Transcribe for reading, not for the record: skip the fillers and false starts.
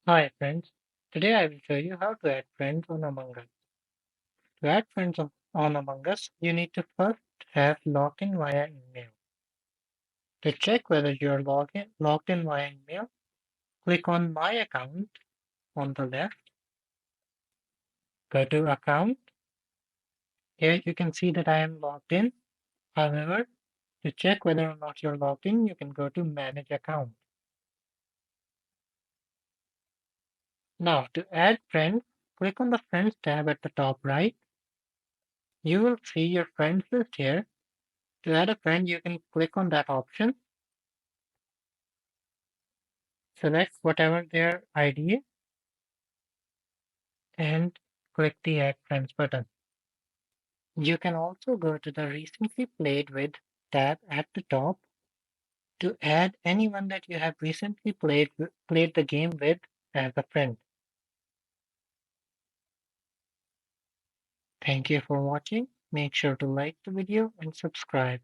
Hi friends, today I will show you how to add friends on Among Us. To add friends on Among Us, you need to first have logged in via email. To check whether you're logged in via email, click on My Account on the left, go to Account. Here you can see that I am logged in. However, to check whether or not you're logged in, you can go to Manage Account. Now, to add friends, click on the Friends tab at the top right. You will see your friends list here. To add a friend, you can click on that option. Select whatever their ID is and click the Add Friends button. You can also go to the Recently Played With tab at the top to add anyone that you have recently played the game with as a friend. Thank you for watching. Make sure to like the video and subscribe.